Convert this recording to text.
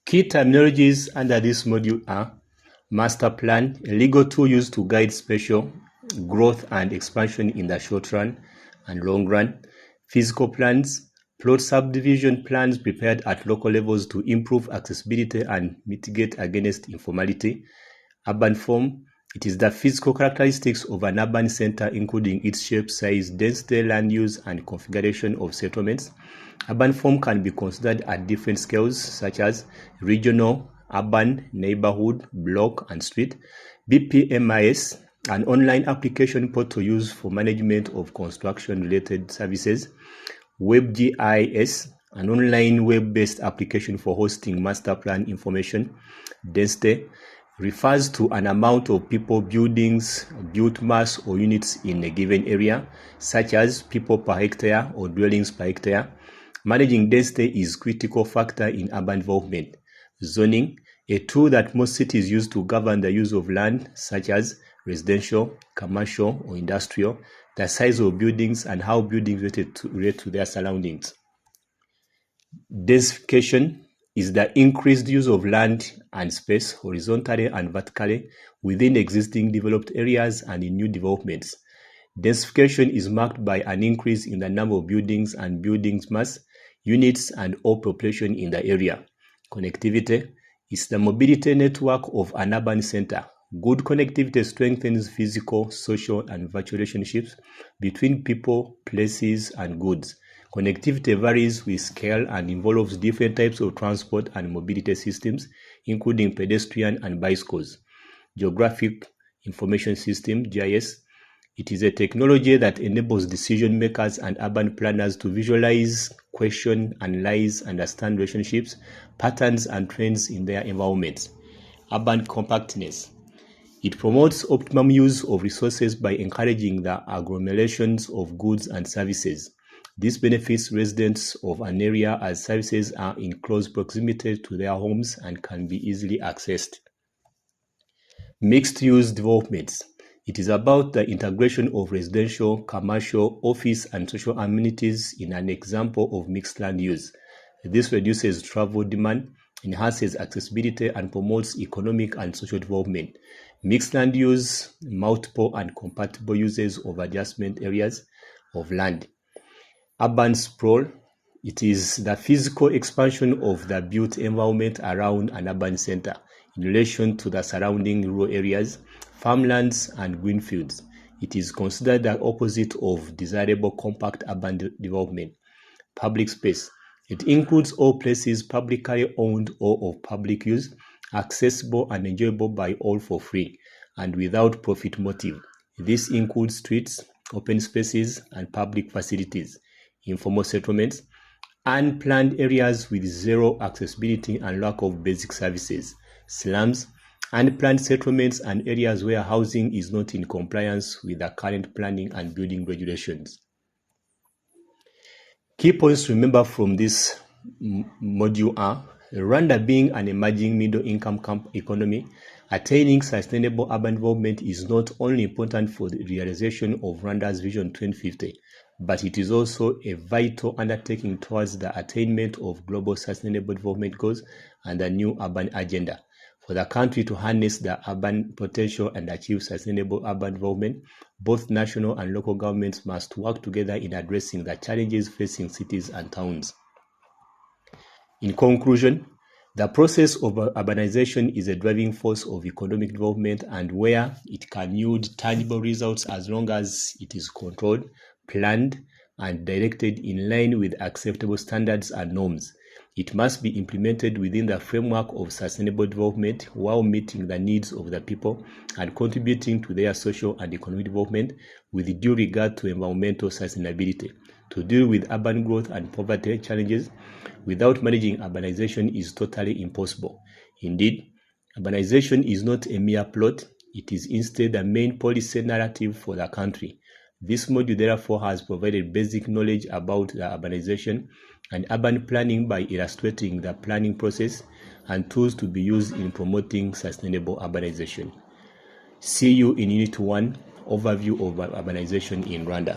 Key terminologies under this module are master plan, a legal tool used to guide spatial growth and expansion in the short run and long run. Physical plans, plot subdivision plans prepared at local levels to improve accessibility and mitigate against informality. Urban form, it is the physical characteristics of an urban center, including its shape, size, density, land use, and configuration of settlements. Urban form can be considered at different scales, such as regional, urban, neighborhood, block, and street. BPMIS, an online application portal used for management of construction-related services. WebGIS, an online web-based application for hosting master plan information. Density refers to an amount of people, buildings, built mass, or units in a given area, such as people per hectare or dwellings per hectare. Managing density is a critical factor in urban development. Zoning, a tool that most cities use to govern the use of land, such as residential, commercial, or industrial, the size of buildings, and how buildings relate to their surroundings. Densification is the increased use of land and space horizontally and vertically within existing developed areas and in new developments. Densification is marked by an increase in the number of buildings and buildings mass, units, and all population in the area. Connectivity is the mobility network of an urban center. Good connectivity strengthens physical, social, and virtual relationships between people, places, and goods. Connectivity varies with scale and involves different types of transport and mobility systems, including pedestrian and bicycles. Geographic Information System, GIS. It is a technology that enables decision makers and urban planners to visualize, question, analyze, understand relationships, patterns, and trends in their environments. Urban compactness. It promotes optimum use of resources by encouraging the agglomerations of goods and services. This benefits residents of an area as services are in close proximity to their homes and can be easily accessed. Mixed-use developments. It is about the integration of residential, commercial, office, and social amenities in an example of mixed land use. This reduces travel demand, enhances accessibility, and promotes economic and social development. Mixed land use, multiple and compatible uses of adjacent areas of land. Urban sprawl, it is the physical expansion of the built environment around an urban center in relation to the surrounding rural areas, farmlands, and greenfields. It is considered the opposite of desirable compact urban development. Public space, it includes all places publicly owned or of public use, accessible and enjoyable by all for free and without profit motive. This includes streets, open spaces, and public facilities. Informal settlements, unplanned areas with zero accessibility and lack of basic services. Slums, unplanned settlements and areas where housing is not in compliance with the current planning and building regulations. Key points to remember from this module are: Rwanda being an emerging middle-income economy, attaining sustainable urban development is not only important for the realization of Rwanda's Vision 2050, but it is also a vital undertaking towards the attainment of global sustainable development goals and the new urban agenda. For the country to harness the urban potential and achieve sustainable urban development, both national and local governments must work together in addressing the challenges facing cities and towns. In conclusion, the process of urbanization is a driving force of economic development, and where it can yield tangible results as long as it is controlled, planned, and directed in line with acceptable standards and norms. It must be implemented within the framework of sustainable development while meeting the needs of the people and contributing to their social and economic development with due regard to environmental sustainability. To deal with urban growth and poverty challenges without managing urbanization is totally impossible. Indeed, urbanization is not a mere plot, it is instead the main policy narrative for the country. This module therefore has provided basic knowledge about the urbanization and urban planning by illustrating the planning process and tools to be used in promoting sustainable urbanization. See you in Unit 1, Overview of Urbanization in Rwanda.